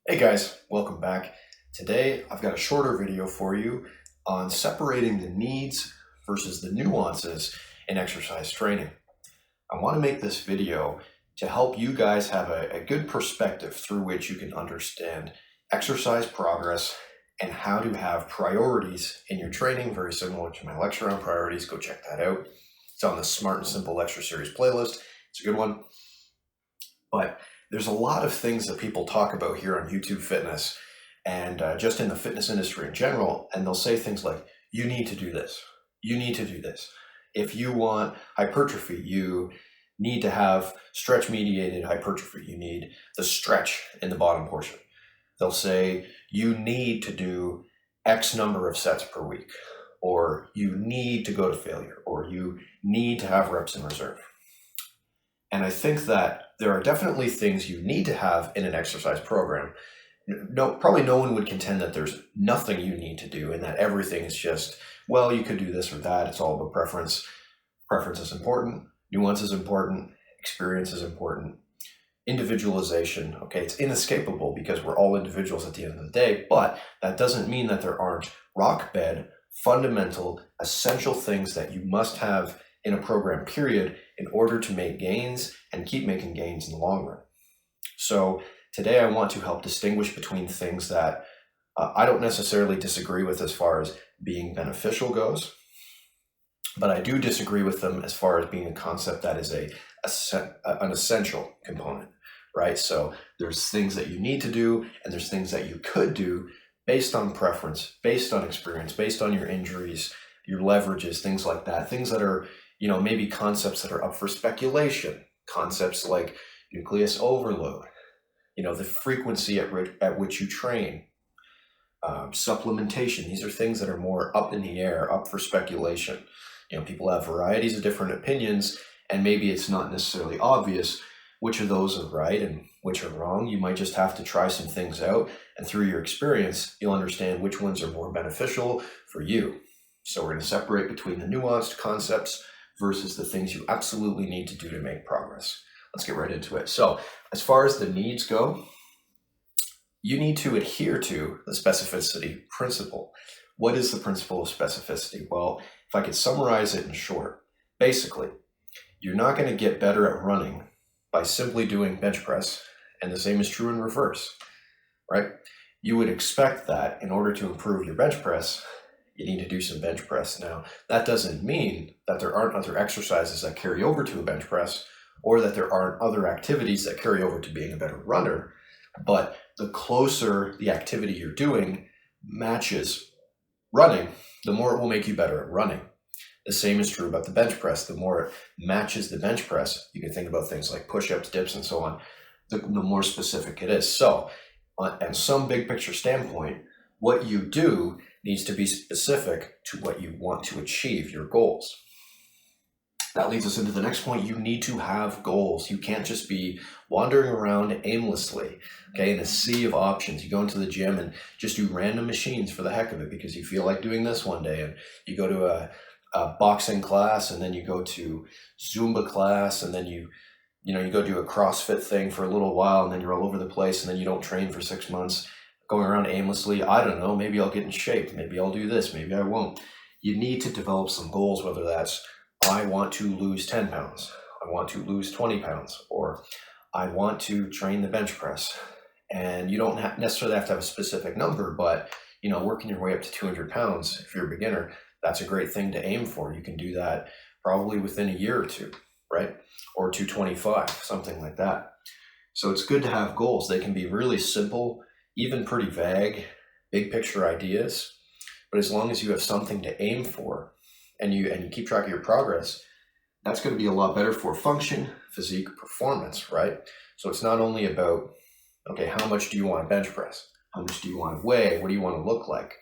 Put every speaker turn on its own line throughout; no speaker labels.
Hey guys, welcome back. Today I've got a shorter video for you on separating the needs versus the nuances in exercise training. I want to make this video to help you guys have a good perspective through which you can understand exercise progress and how to have priorities in your training, very similar to my lecture on priorities. Go check that out. It's on the Smart and Simple Lecture Series playlist. It's a good one. But there's a lot of things that people talk about here on YouTube Fitness and just in the fitness industry in general, and they'll say things like, you need to do this. You need to do this. If you want hypertrophy, you need to have stretch-mediated hypertrophy. You need the stretch in the bottom portion. They'll say, you need to do X number of sets per week, or you need to go to failure, or you need to have reps in reserve. And I think that there are definitely things you need to have in an exercise program. Probably no one would contend that there's nothing you need to do and that everything is just, well, you could do this or that. It's all about preference. Preference is important. Nuance is important. Experience is important. Individualization, okay, it's inescapable because we're all individuals at the end of the day, but that doesn't mean that there aren't rock bed, fundamental, essential things that you must have in a program period in order to make gains and keep making gains in the long run. So today I want to help distinguish between things that I don't necessarily disagree with as far as being beneficial goes, but I do disagree with them as far as being a concept that is an essential component, right? So there's things that you need to do and there's things that you could do based on preference, based on experience, based on your injuries, your leverages, things like that, things that are maybe concepts that are up for speculation, concepts like nucleus overload, the frequency at which you train, supplementation. These are things that are more up in the air, up for speculation. People have varieties of different opinions, and maybe it's not necessarily obvious which of those are right and which are wrong. You might just have to try some things out, and through your experience, you'll understand which ones are more beneficial for you. So we're going to separate between the nuanced concepts versus the things you absolutely need to do to make progress. Let's get right into it. So as far as the needs go, you need to adhere to the specificity principle. What is the principle of specificity? Well, if I could summarize it in short, basically, you're not going to get better at running by simply doing bench press, and the same is true in reverse, right? You would expect that in order to improve your bench press, you need to do some bench press. Now, that doesn't mean that there aren't other exercises that carry over to a bench press or that there aren't other activities that carry over to being a better runner, but the closer the activity you're doing matches running, the more it will make you better at running. The same is true about the bench press. The more it matches the bench press, you can think about things like push-ups, dips, and so on, the more specific it is. So, on some big picture standpoint, what you do needs to be specific to what you want to achieve, your goals. That leads us into the next point. You need to have goals. You can't just be wandering around aimlessly, okay, in a sea of options. You go into the gym and just do random machines for the heck of it because you feel like doing this one day, and you go to a boxing class, and then you go to Zumba class, and then you go do a CrossFit thing for a little while, and then you're all over the place, and then you don't train for 6 months. Going around aimlessly, I don't know, maybe I'll get in shape, maybe I'll do this, maybe I won't. You need to develop some goals, whether that's, I want to lose 10 pounds, I want to lose 20 pounds, or I want to train the bench press. And you don't necessarily have to have a specific number, but working your way up to 200 pounds, if you're a beginner, that's a great thing to aim for. You can do that probably within a year or two, right? Or 225, something like that. So it's good to have goals. They can be really simple, even pretty vague, big picture ideas, but as long as you have something to aim for and you keep track of your progress, that's going to be a lot better for function, physique, performance, right? So it's not only about, okay, how much do you want to bench press? How much do you want to weigh? What do you want to look like?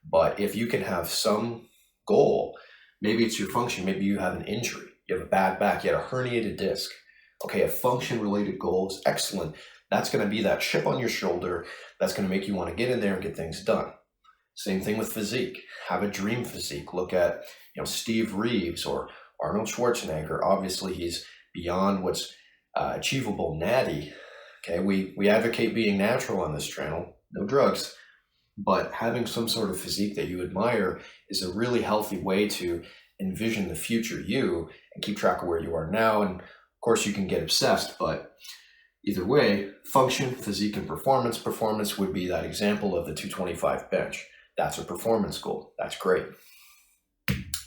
But if you can have some goal, maybe it's your function, maybe you have an injury, you have a bad back, you had a herniated disc. Okay, a function-related goal is excellent. That's going to be that chip on your shoulder that's going to make you want to get in there and get things done. Same thing with physique. Have a dream physique. Look at Steve Reeves or Arnold Schwarzenegger. Obviously, he's beyond what's achievable natty. Okay, we advocate being natural on this channel, no drugs, but having some sort of physique that you admire is a really healthy way to envision the future you and keep track of where you are now. And of course, you can get obsessed, but either way, function, physique, and performance. Performance would be that example of the 225 bench. That's a performance goal. That's great.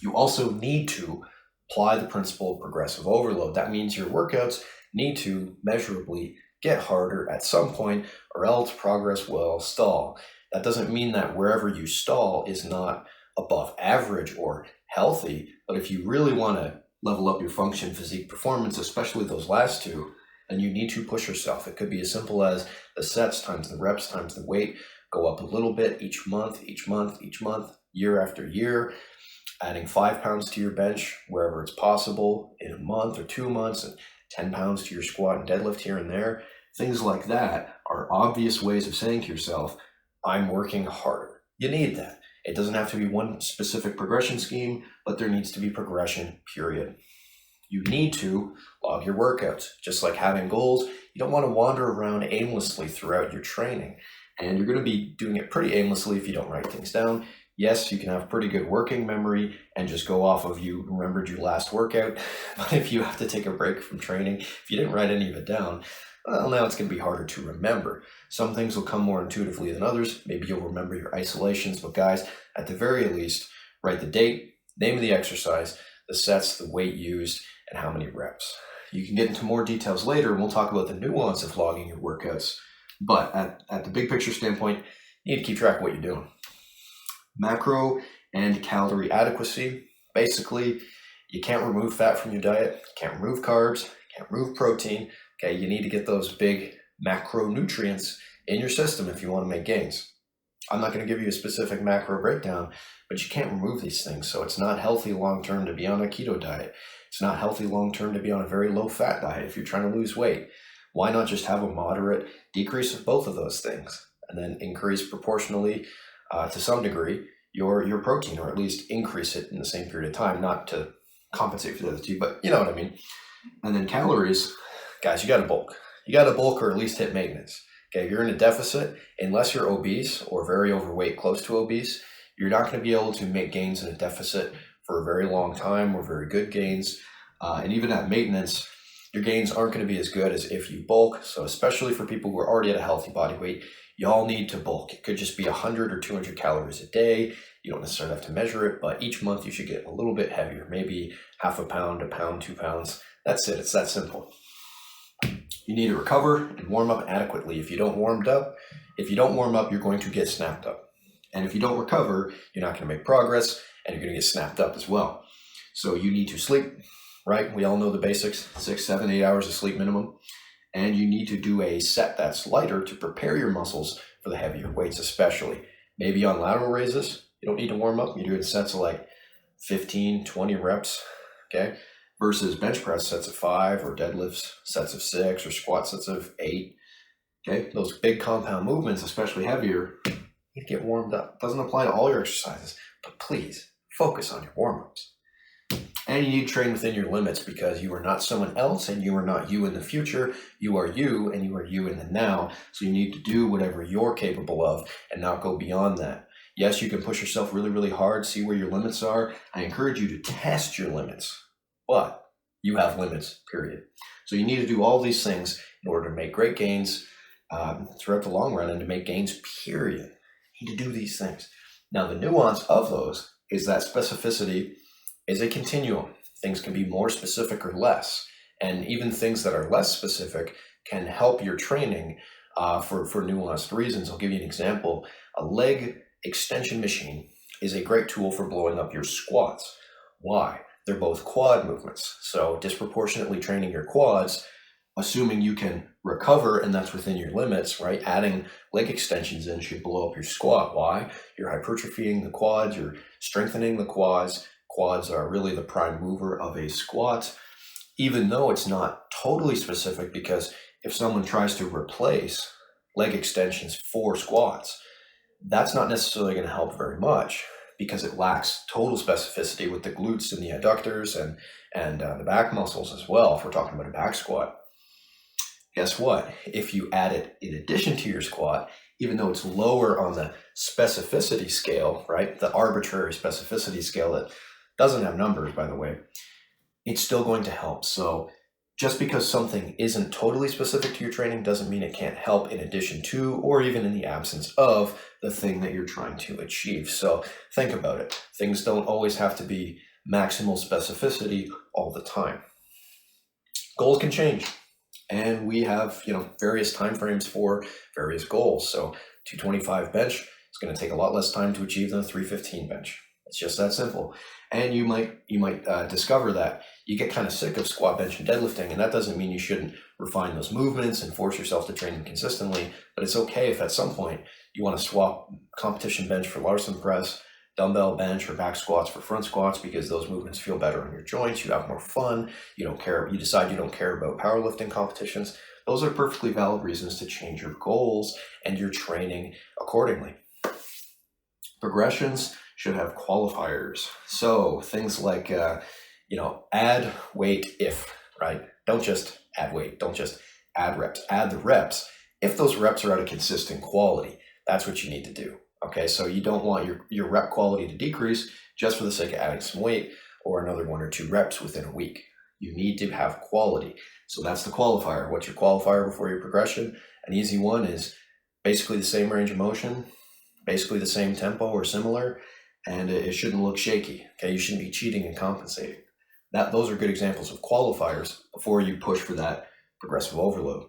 You also need to apply the principle of progressive overload. That means your workouts need to measurably get harder at some point, or else progress will stall. That doesn't mean that wherever you stall is not above average or healthy, but if you really want to level up your function, physique, performance, especially those last two, then you need to push yourself. It could be as simple as the sets times the reps times the weight, go up a little bit each month, year after year, adding 5 pounds to your bench wherever it's possible in a month or 2 months, and 10 pounds to your squat and deadlift here and there. Things like that are obvious ways of saying to yourself, I'm working harder. You need that. It doesn't have to be one specific progression scheme, but there needs to be progression, period. You need to log your workouts. Just like having goals, you don't want to wander around aimlessly throughout your training. And you're going to be doing it pretty aimlessly if you don't write things down. Yes, you can have pretty good working memory and just go off of you remembered your last workout. But if you have to take a break from training, if you didn't write any of it down, well, now it's going to be harder to remember. Some things will come more intuitively than others. Maybe you'll remember your isolations, but guys, at the very least, write the date, name of the exercise, the sets, the weight used, and how many reps. You can get into more details later, and we'll talk about the nuance of logging your workouts. But at the big picture standpoint, you need to keep track of what you're doing. Macro and calorie adequacy. Basically, you can't remove fat from your diet, can't remove carbs, can't remove protein. Okay, you need to get those big macronutrients in your system if you want to make gains. I'm not going to give you a specific macro breakdown, but you can't remove these things. So it's not healthy long-term to be on a keto diet. It's not healthy long-term to be on a very low-fat diet if you're trying to lose weight. Why not just have a moderate decrease of both of those things and then increase proportionally to some degree your protein, or at least increase it in the same period of time, not to compensate for the other two, but you know what I mean. And then calories, guys, you got to bulk. You got to bulk or at least hit maintenance. Okay, if you're in a deficit, unless you're obese or very overweight, close to obese, you're not going to be able to make gains in a deficit for a very long time or very good gains. And even at maintenance, your gains aren't going to be as good as if you bulk. So especially for people who are already at a healthy body weight, y'all need to bulk. It could just be 100 or 200 calories a day. You don't necessarily have to measure it, but each month you should get a little bit heavier, maybe half a pound, 2 pounds. That's it. It's that simple. You need to recover and warm up adequately. If you don't warm up, you're going to get snapped up. And if you don't recover, you're not going to make progress and you're going to get snapped up as well. So you need to sleep, right? We all know the basics, 6, 7, 8 hours of sleep minimum. And you need to do a set that's lighter to prepare your muscles for the heavier weights, especially. Maybe on lateral raises, you don't need to warm up. You're doing sets of like 15, 20 reps, okay? Versus bench press sets of 5, or deadlifts sets of 6, or squat sets of 8, okay? Those big compound movements, especially heavier, you need to get warmed up. Doesn't apply to all your exercises, but please focus on your warm-ups. And you need to train within your limits, because you are not someone else and you are not you in the future. You are you, and you are you in the now. So you need to do whatever you're capable of and not go beyond that. Yes, you can push yourself really, really hard, see where your limits are. I encourage you to test your limits, but you have limits, period. So you need to do all these things in order to make great gains throughout the long run, and to make gains, period. You need to do these things. Now, the nuance of those is that specificity is a continuum. Things can be more specific or less. And even things that are less specific can help your training for nuanced reasons. I'll give you an example. A leg extension machine is a great tool for blowing up your squats. Why? They're both quad movements. So disproportionately training your quads, assuming you can recover and that's within your limits, right? Adding leg extensions in should blow up your squat. Why? You're hypertrophying the quads, you're strengthening the quads. Quads are really the prime mover of a squat, even though it's not totally specific, because if someone tries to replace leg extensions for squats, that's not necessarily going to help very much, because it lacks total specificity with the glutes and the adductors and the back muscles as well, if we're talking about a back squat. Guess what? If you add it in addition to your squat, even though it's lower on the specificity scale, right? The arbitrary specificity scale that doesn't have numbers, by the way, it's still going to help. So just because something isn't totally specific to your training doesn't mean it can't help in addition to, or even in the absence of, the thing that you're trying to achieve. So think about it. Things don't always have to be maximal specificity all the time. Goals can change. And we have, various timeframes for various goals. So 225 bench is going to take a lot less time to achieve than a 315 bench. It's just that simple. And you might discover that you get kind of sick of squat, bench, and deadlifting, and that doesn't mean you shouldn't refine those movements and force yourself to train them consistently. But it's okay if at some point you want to swap competition bench for Larson press, dumbbell bench or back squats for front squats, because those movements feel better on your joints. You have more fun. You decide you don't care about powerlifting competitions. Those are perfectly valid reasons to change your goals and your training accordingly. Progressions should have qualifiers. So things like, add weight if, right? Don't just add weight. Don't just add reps. Add the reps if those reps are at a consistent quality. That's what you need to do. Okay, so you don't want your rep quality to decrease just for the sake of adding some weight or another 1 or 2 reps within a week. You need to have quality. So that's the qualifier. What's your qualifier before your progression? An easy one is basically the same range of motion, basically the same tempo or similar, and it shouldn't look shaky. Okay, you shouldn't be cheating and compensating. Those are good examples of qualifiers before you push for that progressive overload.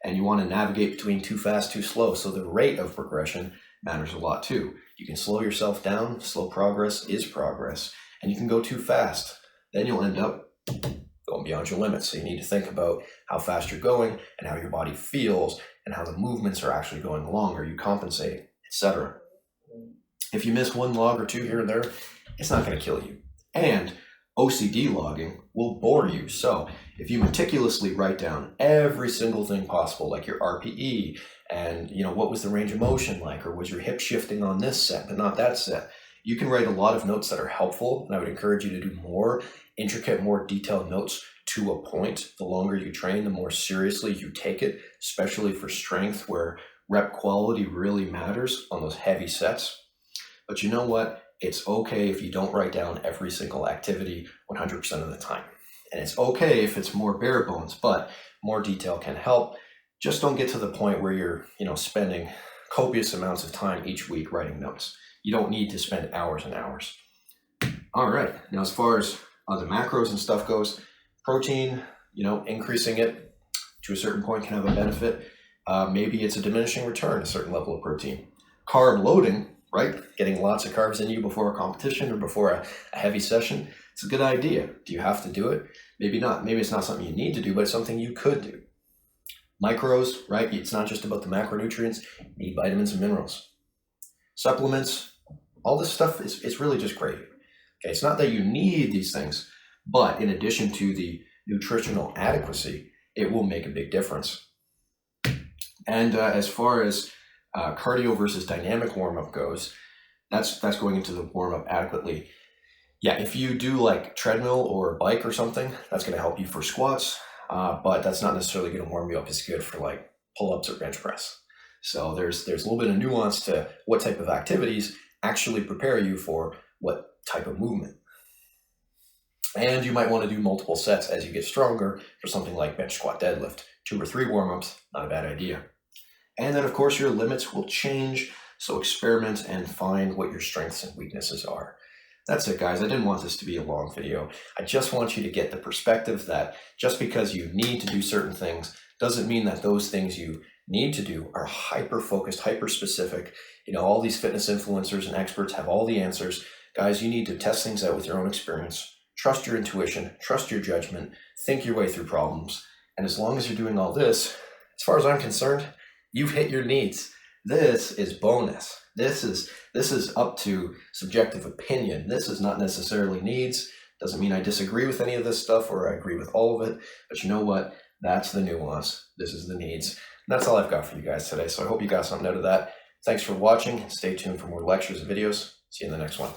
And you want to navigate between too fast, too slow. So the rate of progression matters a lot too. You can slow yourself down. Slow progress is progress. And you can go too fast. Then you'll end up going beyond your limits. So you need to think about how fast you're going and how your body feels and how the movements are actually going along. Are you compensating, etc. If you miss 1 log or 2 here and there, it's not going to kill you. And OCD logging will bore you. So if you meticulously write down every single thing possible, like your RPE and what was the range of motion like, or was your hip shifting on this set but not that set, you can write a lot of notes that are helpful. And I would encourage you to do more intricate, more detailed notes to a point. The longer you train, the more seriously you take it, especially for strength where rep quality really matters on those heavy sets. But you know what? It's okay if you don't write down every single activity 100% of the time. And it's okay if it's more bare bones, but more detail can help. Just don't get to the point where you're, spending copious amounts of time each week writing notes. You don't need to spend hours and hours. All right. Now, as far as the macros and stuff goes, protein, increasing it to a certain point can have a benefit. Maybe it's a diminishing return, a certain level of protein. Carb loading, right? Getting lots of carbs in you before a competition or before a heavy session. It's a good idea. Do you have to do it? Maybe not. Maybe it's not something you need to do, but it's something you could do. Micros, right? It's not just about the macronutrients. You need vitamins and minerals. Supplements, all this stuff is really just great. Okay, it's not that you need these things, but in addition to the nutritional adequacy, it will make a big difference. And as far as cardio versus dynamic warm-up goes, that's going into the warm-up adequately. Yeah, if you do like treadmill or bike or something, that's going to help you for squats, but that's not necessarily going to warm you up as good for like pull-ups or bench press. So there's a little bit of nuance to what type of activities actually prepare you for what type of movement. And you might want to do multiple sets as you get stronger for something like bench, squat, deadlift. 2 or 3 warm-ups, not a bad idea. And then, of course, your limits will change, so experiment and find what your strengths and weaknesses are. That's it, guys. I didn't want this to be a long video. I just want you to get the perspective that just because you need to do certain things doesn't mean that those things you need to do are hyper-focused, hyper-specific. All these fitness influencers and experts have all the answers. Guys, you need to test things out with your own experience. Trust your intuition, trust your judgment, think your way through problems. And as long as you're doing all this, as far as I'm concerned, you've hit your needs. This is bonus. This is up to subjective opinion. This is not necessarily needs. Doesn't mean I disagree with any of this stuff or I agree with all of it. But you know what? That's the nuance. This is the needs. And that's all I've got for you guys today. So I hope you got something out of that. Thanks for watching. Stay tuned for more lectures and videos. See you in the next one.